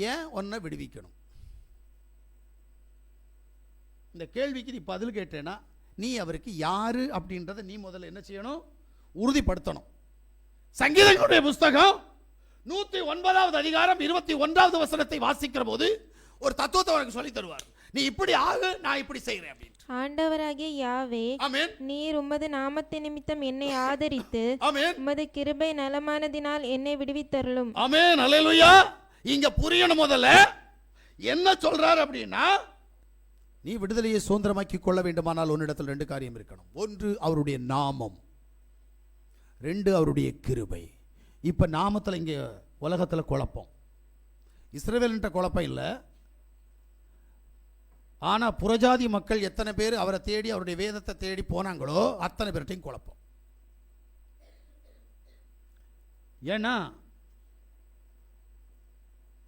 ஏன் உன்னை விடுவிக்கணும்? இந்த கேள்விக்கு நீ பதில் கேட்டேன்னா நீ அவருக்கு யாரு அப்படின்றத நீ முதல்ல என்ன செய்யணும்? உறுதிப்படுத்தணும். சங்கீதங்களுடைய புஸ்தகம் 109வது அதிகாரம் 21வது வசனத்தை வாசிக்கிற போது ஒரு தத்துவத்தை உனக்கு சொல்லி தருவார். நீ இப்படி ஆகு, நான் இப்படி செய்கிறேன் அப்படின்னு. ஆண்டவராகிய யாவே, ஆமென். நீர் உமது நாமத்தின் நிமித்தம் என்னை ஆதரித்து, ஆமென், உமது கிருபை நலமானதினால் என்னை விடுவித்தருளும். ஆமென், அல்லேலூயா. இங்க புரியணும் முதல்ல என்ன சொல்றார் அப்படின்னா, நீ விடுதலையை சுதந்திரமாக்கி கொள்ள வேண்டுமானால் உன்னிடத்தில் 2 காரியம் இருக்கணும். 1 அவருடைய நாமம், 2 அவருடைய கிருபை. இப்ப நாமத்தில் இங்க உலகத்தில் குழப்பம். இஸ்ரவேல்ன்ற குழப்பம் இல்லை, ஆனா புறஜாதி மக்கள் எத்தனை பேர் அவரை தேடி அவருடைய வேதத்தை தேடி போனாங்களோ அத்தனை பேர்ட்டையும் குழப்பம். ஏன்னா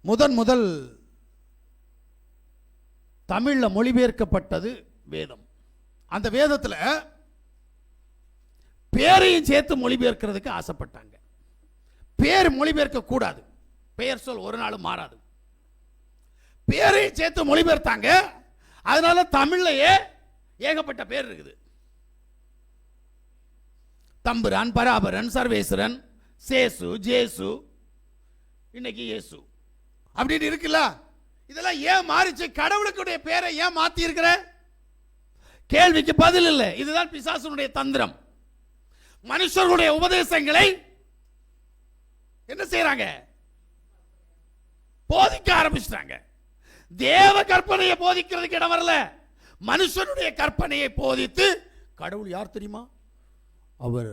முதல் தமிழ்ல மொழிபெயர்க்கப்பட்டது வேதம். அந்த வேதத்துல பேரையும் சேர்த்து மொழிபெயர்க்கிறதுக்கு ஆசைப்பட்டாங்க. பேர் மொழிபெயர்க்க கூடாது, பெயர் சொல் ஒரு நாளும் மாறாது. பேரையும் சேர்த்து மொழிபெயர்த்தாங்க. அதனால தமிழ்லயே ஏகப்பட்ட பேர் இருக்குது. தம்புரான், பராபரன், சர்வேஸ்வரன், சேசு, ஜேசு, இன்னைக்கு இயேசு அப்படின்னு இருக்குல்ல. இதெல்லாம் ஏன் மாறிச்சு? கடவுளுக்குடைய பேரை ஏன் மாத்தி இருக்கிற? கேள்விக்கு பதில் இல்லை. இதுதான் பிசாசுனுடைய தந்திரம். மனுஷர்களுடைய உபதேசங்களை என்ன செய்யறாங்க? போதிக்க ஆரம்பிச்சிட்டாங்க. தேவ கற்பனையை போதிக்கிறதுக்கு இடம் வரல, மனுஷனுடைய கற்பனையை போதித்து. கடவுள் யார் தெரியுமா? அவர்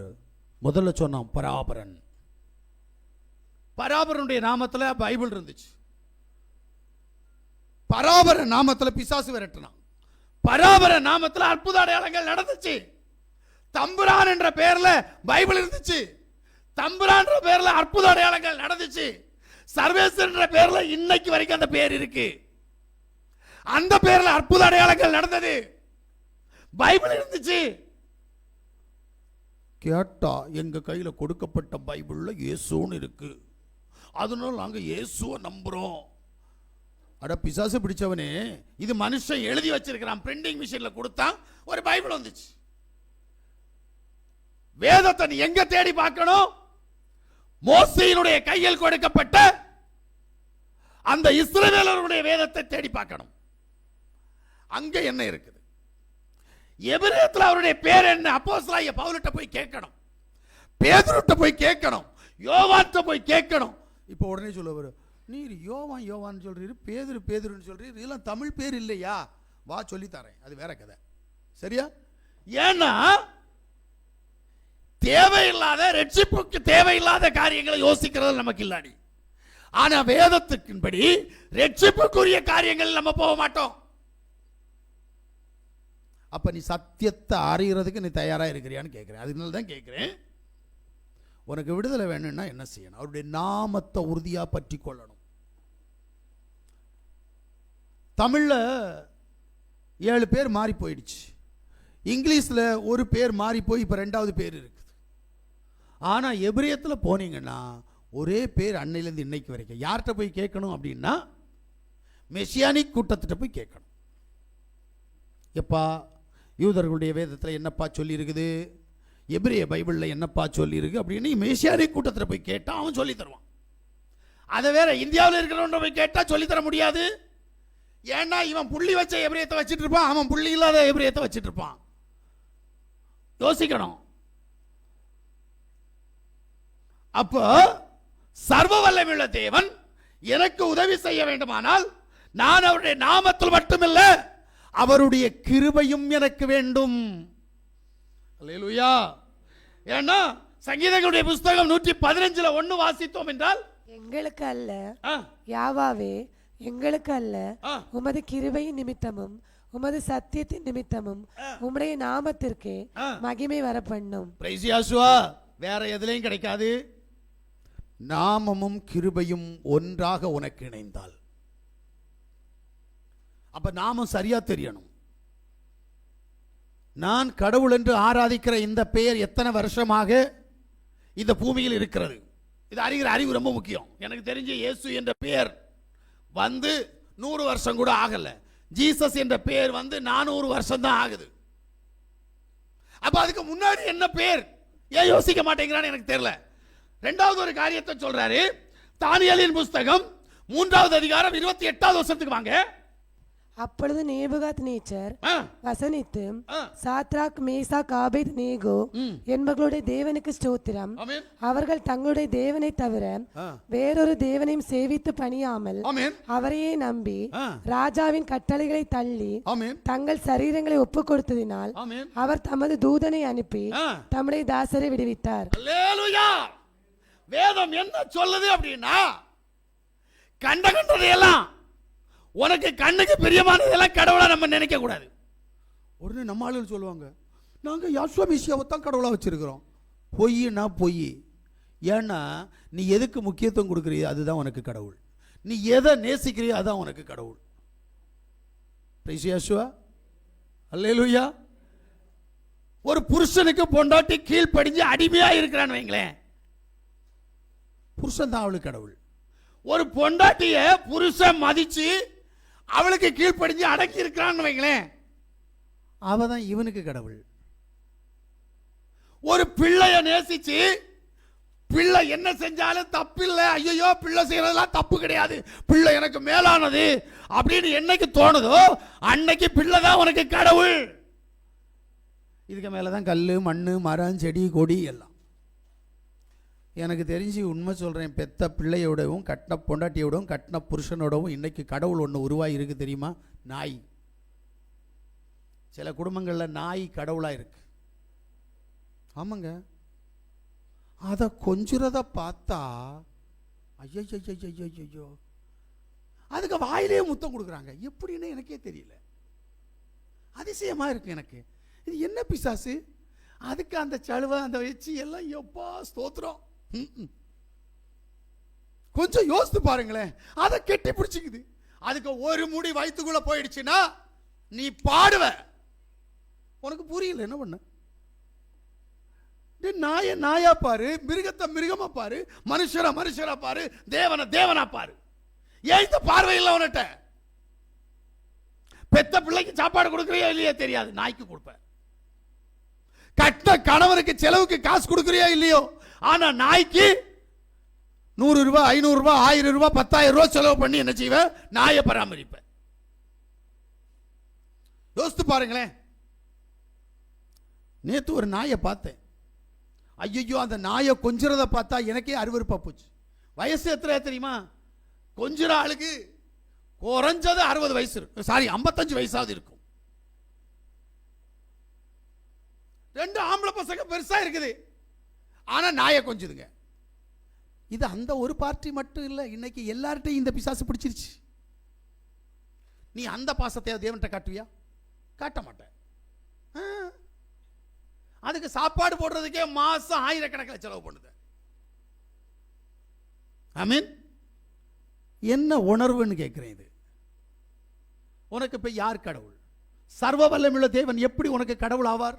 முதல்ல சொன்னான் பராபரன். பராபரனுடைய நாமத்தில் பைபிள் இருந்துச்சு. பராபர நாமத்தில் பிசாசு விரட்டினான். பராபர நாமத்தில் அற்புத அடையாளங்கள் நடந்துச்சு. தம்புரான் என்ற பெயர்ல பைபிள் இருந்துச்சு. தம்புரான் என்ற பெயர்ல அற்புத அடையாளங்கள் நடந்துச்சு. சர்வேஸ்வரன் என்ற பெயர்ல இன்னைக்கு வரைக்கும் அந்த பெயர் இருக்கு. அந்த பெயர்ல அற்புத அடையாளங்கள் நடந்தது. பைபிள் இருந்துச்சு. கேட்டா எங்க கையில கொடுக்கப்பட்ட பைபிள்ல இயேசுன்னு இருக்கு, அதனால நாங்க இயேசுவை நம்புறோம். அட பிசாசு பிடிச்சவனே, இது மனுஷன் எழுதி வச்சிருக்கிறான், பிரிண்டிங் மிஷின்ல கொடுத்தான், ஒரு பைபிள் வந்துச்சு. வேதத்தை நீ எங்க தேடி பார்க்கணும்? மோசேயினுடைய கையில் கொடுக்கப்பட்ட அந்த இஸ்ரவேலருடைய வேதத்தை தேடி பார்க்கணும். அங்க என்ன இருக்குது? எபிரேயத்தில் அவருடைய பேர் என்ன? அப்போஸ்தலனாகிய பவுலிட்ட போய் கேட்கணும், பேதுருட்ட போய் கேட்கணும், யோவான்ட்ட போய் கேட்கணும். இப்போ உடனே சொல்லுவாரு, நீர் யோவான் யோவான் சொல்றீரு, பேதுரு பேதுருன்னு சொல்றீரு, இதெல்லாம் தமிழ் பேர் இல்லையா? வா சொல்லி தரேன், அது வேற கதை. சரியா? ஏன்னா தேவையில்லாத, ரட்சிப்புக்கு தேவையில்லாத காரியங்களை யோசிக்கிறது நமக்கு இல்லாடி. ஆனா வேதத்துக்கின்படி ரட்சிப்புக்குரிய காரியங்கள் நம்ம போக மாட்டோம். அப்ப நீ சத்தியத்தை அறியறதுக்கு நீ தயாரா இருக்கிறியான்னு கேட்கிறேன். அதனால தான் கேட்கிறேன், உனக்கு விடுதலை வேணும்னா என்ன செய்யணும்? அவருடைய நாமத்தை உறுதியா பற்றி கொள்ளணும். தமிழ்ல 7 பேர் மாறி போயிடுச்சு. இங்கிலீஷ்ல ஒரு பேர் மாறி போய் இப்ப 2வது பேர் இருக்குது. ஆனா எபிரேயத்தில் போனீங்கன்னா ஒரே பேர் அன்னையிலேருந்து இன்னைக்கு வரைக்கும். யார்கிட்ட போய் கேட்கணும் அப்படின்னா மெசியானிக் கூட்டத்திட்ட போய் கேட்கணும். எப்பா யூதர்களுடைய வேதத்தில் என்னப்பா சொல்லி இருக்குது, எபிரேய பைபிளில் என்னப்பா சொல்லி இருக்கு அப்படின்னு மெசியானிக் கூட்டத்தில் போய் கேட்டால் அவன் சொல்லி தருவான். அதை வேற இந்தியாவில் இருக்கிறவன் போய் கேட்டால் சொல்லி தர முடியாது. ஏன்னா இவன் புள்ளி வச்ச எபிரேயத்தை வச்சுட்டு இருப்பான், அவன் புள்ளி இல்லாத எபிரேயத்தை வச்சுட்டு இருப்பான். யோசிக்கணும். அப்போ சர்வ வல்லமையுள்ள தேவன் எனக்கு உதவி செய்ய வேண்டுமானால் நான் அவருடைய நாமத்தில் மட்டுமில்ல, அவருடைய கிருபையும் எனக்கு வேண்டும். அல்லேலூயா. ஏன்னா சங்கீதங்களுடைய புஸ்தகம் 115ல 1 வாசித்தோம் என்றால், எங்களுக்கு அல்ல யாவாவே, எங்களுக்கு அல்ல, உமது கிருபையின் நிமித்தமும் உமது சத்தியத்தின் நிமித்தமும் உம்முடைய நாமத்திற்கே மகிமை வர பண்ணும். பிரைஸ் யாசுவா. வேற எதுலயும் கிடைக்காது. நாமமும் கிருபையும் ஒன்றாக உனக்கு இணைந்தால், அப்ப நாமம் சரியா தெரியணும். நான் கடவுள் என்று ஆராதிக்கிற இந்த பெயர் எத்தனை வருஷமாக இந்த பூமியில் இருக்கிறது, இது அறிகிற அறிவு ரொம்ப முக்கியம். எனக்கு தெரிஞ்ச இயேசு என்ற பெயர் வந்து 100 வருஷம் கூட ஆகல. ஜீசஸ் என்ற பேர் வந்து 400 வருஷம் தான் ஆகுது. அப்ப அதுக்கு முன்னாடி என்ன பேர் ஏன் யோசிக்க மாட்டேங்கிறான்னு எனக்கு தெரியல. இரண்டாவது ஒரு காரியத்தை சொல்றாரு. தானியேலின் புஸ்தகம் 3வது அதிகாரம் 28வது வசனத்துக்கு வாங்க. அப்பொழுது நேபுகாத்நேச்சர் வசனித்து சாத்ராக் மேசாக் ஆபேத் நேகோ என்பவர்களுடைய தேவனுக்கு ஸ்தோத்திரம், அவர்கள் தங்களுடைய தேவனை தவிர வேறொரு தேவனையும் சேவித்து பணியாமல் அவரையே நம்பி ராஜாவின் கட்டளைகளை தள்ளி தங்கள் சரீரங்களை ஒப்பு கொடுத்ததினால் அவர் தமது தூதனை அனுப்பி தம்முடைய தாசரை விடுவித்தார். அல்லேலூயா. வேதம் என்ன சொல்லுது அப்படின்னா, கண்டதையெல்லாம் உனக்கு கண்ணுக்கு பிரியமானதெல்லாம் கடவுளா நம்ம நினைக்க கூடாது. உடனே நம்ம ஆளுகள் சொல்லுவாங்க, நாங்க யாசுவா மேசியாவை தான் கடவுளா வச்சிருக்கிறோம். பொய்னா பொய். ஏன்னா நீ எதுக்கு முக்கியத்துவம் கொடுக்குறியோ அதுதான் உனக்கு கடவுள். நீ எதை நேசிக்கிறியோ அதுதான் உனக்கு கடவுள். பிரைஸ் யாசுவா. அல்லேலூயா. ஒரு புருஷனுக்கு பொண்டாட்டி கீழ்ப்படிஞ்சு அடிமையா இருக்கிறான்னு வைங்களேன், புருஷன் தான் அவளுக்கு கடவுள். ஒரு பொண்டாட்டிய புருஷன் மதிச்சு அவளுக்கு கீழ்ப்படிஞ்சு அடக்கி இருக்கிறான்னு வைங்களேன், அவ தான் இவனுக்கு கடவுள். ஒரு பிள்ளைய நேசிச்சு பிள்ளை என்ன செஞ்சாலும் தப்பில்லை, ஐயோ பிள்ளை செய்யறதெல்லாம் தப்பு கிடையாது, பிள்ளை எனக்கு மேலானது அப்படின்னு என்னைக்கு தோணுதோ அன்னைக்கு பிள்ளை தான் உனக்கு கடவுள். இதுக்கு மேலதான் கல்லு மண்ணு மரம் செடி கொடி எல்லாம். எனக்கு தெரிஞ்சு உண்மை சொல்கிறேன், பெத்த பிள்ளையோடவும் கட்டின பொண்டாட்டியோடவும் கட்டின புருஷனோடவும் இன்னைக்கு கடவுள் ஒன்று உருவாகி இருக்கு தெரியுமா? நாய். சில குடும்பங்களில் நாய் கடவுளாக இருக்கு. ஆமாங்க. அதை கொஞ்சுறத பார்த்தா ஐயோ, அதுக்கு வாயிலே முத்தம் கொடுக்குறாங்க. எப்படின்னு எனக்கே தெரியல, அதிசயமாக இருக்கு எனக்கு. இது என்ன பிசாசு? அதுக்கு அந்த சழுவை அந்த வச்சு எல்லாம் எப்பா ஸ்தோத்திரம். கொஞ்சம் யோசித்து பாருங்களேன். அதை கெட்டி பிடிச்சிக்குது. அதுக்கு ஒரு முடி வயிற்றுக்குள்ள போயிடுச்சுன்னா நீ பாடுவ. உனக்கு புரியல என்ன பண்ண? நாய நாயா பாரு, மிருகத்தை மிருகமா பாரு, மனுஷரா மனுஷரா பாரு, தேவனை தேவனா பாரு. ஏன் இந்த பார்வை இல்லை உன்கிட்ட? பெத்த பிள்ளைக்கு சாப்பாடு கொடுக்கறியோ இல்லையா தெரியாது, நாய்க்கு கொடுப்ப. கட்ட கணவனுக்கு செலவுக்கு காசு கொடுக்கறியோ இல்லையோ, ஆனா நாய்க்கு 100 ரூபாய் 500 ரூபாய் 1000 ரூபாய் 10,000 ரூபாய் செலவு பண்ணி என்ன செய்வ? நாயை பராமரிப்ப. யோசித்து பாருங்களேன். நேத்து ஒரு நாயை பார்த்தேன். ஐயோ, அந்த நாயை கொஞ்சிறத பார்த்தா எனக்கே அருவருப்பா போச்சு. வயசு எத்தனை தெரியுமா? கொஞ்சிற ஆளுக்கு குறைஞ்சது 60 வயசு இருக்கு, சாரி 55 வயசாவது இருக்கும். 2 ஆம்பளை பசங்க பெருசா இருக்குது, ஆனா நாயை கொஞ்சுதுங்க. இது அந்த ஒரு பார்ட்டி மட்டும் இல்லை, இன்னைக்கு எல்லார்ட்டையும் இந்த பிசாசு பிடிச்சிருச்சு. நீ அந்த பாசத்தை தேவன்கிட்ட காட்டுவியா? காட்ட மாட்டேன். அதுக்கு சாப்பாடு போடுறதுக்கே மாசம் 1000கணக்கில் செலவு பண்ணுது. ஆமீன். என்ன உணர்வுன்னு கேட்கிறேன். இது உனக்கு இப்ப யார் கடவுள்? சர்வ வல்லமையுள்ள தேவன் எப்படி உனக்கு கடவுள் ஆவார்?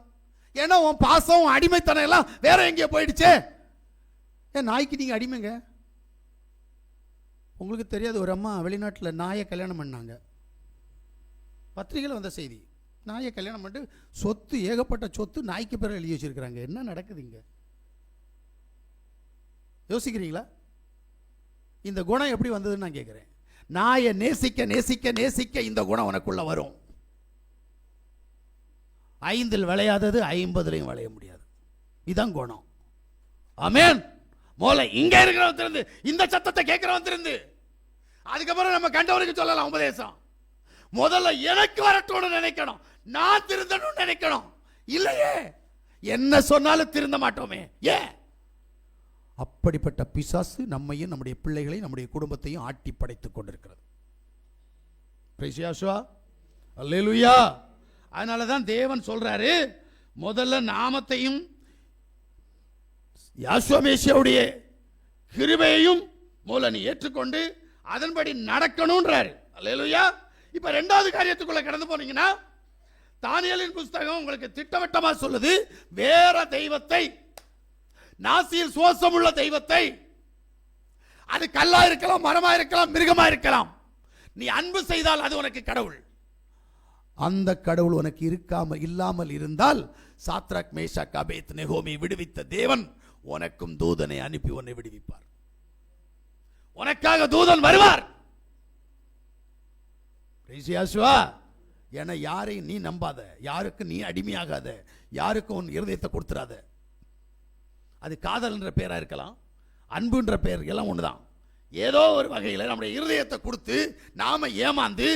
ஏன்னா உன் பாசம் அடிமைத்தனம் எல்லாம் வேற எங்கேயோ போயிடுச்சே. ஏன் நாய்க்கு நீங்க அடிமைங்க? உங்களுக்கு தெரியாது, ஒரு அம்மா வெளிநாட்டில் நாயை கல்யாணம் பண்ணாங்க. பத்திரிகையில் வந்த செய்தி. நாயை கல்யாணம் பண்ணிட்டு சொத்து, ஏகப்பட்ட சொத்து நாய்க்கு பேர் எழுதி வச்சிருக்கிறாங்க. என்ன நடக்குது இங்க? யோசிக்கிறீங்களா? இந்த குணம் எப்படி வந்ததுன்னு நான் கேட்கிறேன். நாயை நேசிக்க நேசிக்க நேசிக்க இந்த குணம் உனக்குள்ள வரும். 5 விளையாதது 50 விளைய முடியாது. இதான் குணம். ஆமென். மோல இங்க இருக்கிறவன் திருந்து இந்த சத்தத்தை கேட்கிறவன் திருந்து அதுக்கப்புறம் நம்ம கண்டவருக்கு சொல்லலாம் உபதேசம். முதல்ல எனக்கு வரட்டும்னு நினைக்கணும், நான் திருந்தணும்னு நினைக்கணும். இல்லையே என்ன சொன்னாலும் திருந்த மாட்டோமே. ஏன்? அப்படிப்பட்ட பிசாசு நம்மையும் நம்முடைய பிள்ளைகளையும் நம்முடைய குடும்பத்தையும் ஆட்டி படைத்துக் கொண்டிருக்கிறது. பிரைஸ் யாசுவா. அல்லேலூயா. அதனாலதான் தேவன் சொல்றாரு, முதல்ல நாமத்தையும் யாசுவா மேசியாவுடைய கிருபையையும் மூல நீ ஏற்றுக்கொண்டு அதன்படி நடக்கணும்ன்றாரு. அல்லேலூயா. இப்ப 2வது காரியத்துக்குள்ள கடந்து போனீங்கன்னா, தானியேலின் புஸ்தகம் உங்களுக்கு திட்டவட்டமா சொல்லுது, வேற தெய்வத்தை, நாசியில் சுவாசம் உள்ள தெய்வத்தை, அது கல்லா இருக்கலாம், மரமா இருக்கலாம், மிருகமா இருக்கலாம், நீ அன்பு செய்தால் அது உனக்கு கடவுள். அந்த கடவுள் உனக்கு இல்லாமல் இருந்தால் சாத்ராக் மேஷாக் ஆபேத்நேகோவை விடுவித்த தேவன் உனக்கும் தூதனை அனுப்பி உன்னை விடுவிப்பார். உனக்காக தூதன் வருவார். என யாரையும் நீ நம்பாத, யாருக்கு நீ அடிமையாகாத, யாருக்கும் உன் இருதயத்தை கொடுத்துறாத. அது காதல்ன்ற பேரா இருக்கலாம், அன்புன்ற பேர் எல்லாம் ஒண்ணுதான். ஏதோ ஒரு வகையில் நம்முடைய இருதயத்தை கொடுத்து நாம ஏமாந்து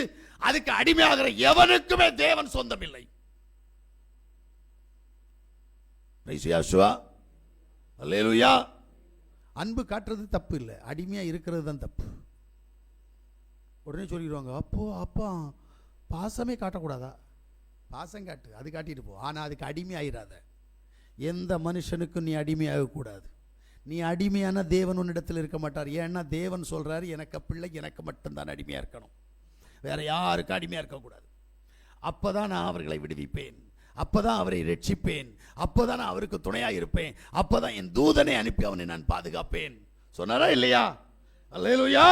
அதுக்கு அடிமையாகிற எவனுக்குமே தேவன் சொந்தம் இல்லை. அன்பு காட்டுறது தப்பு இல்லை, அடிமையா இருக்கிறது தான் தப்பு. உடனே சொல்லிடுவாங்க, அப்போ அப்பா பாசமே காட்டக்கூடாதா? பாசம் காட்டு, அது காட்டிட்டு போ, ஆனால் அதுக்கு அடிமை ஆயிடாத. எந்த மனுஷனுக்கும் நீ அடிமையாகக்கூடாது. நீ அடிமையான தேவன் உன்னிடத்தில் இருக்க மாட்டார். ஏன்னா தேவன் சொல்றாரு, எனக்கு பிள்ளை எனக்கு மட்டும்தான் அடிமையாக இருக்கணும், வேற யாருக்கும் அடிமையாக இருக்கக்கூடாது. அப்போதான் நான் அவர்களை விடுவிப்பேன், அப்போதான் அவரை ரட்சிப்பேன், அப்போதான் நான் அவருக்கு துணையாக இருப்பேன், அப்போதான் என் தூதனை அனுப்பி அவனை நான் பாதுகாப்பேன் சொன்னாரா இல்லையா? அல்லேலூயா.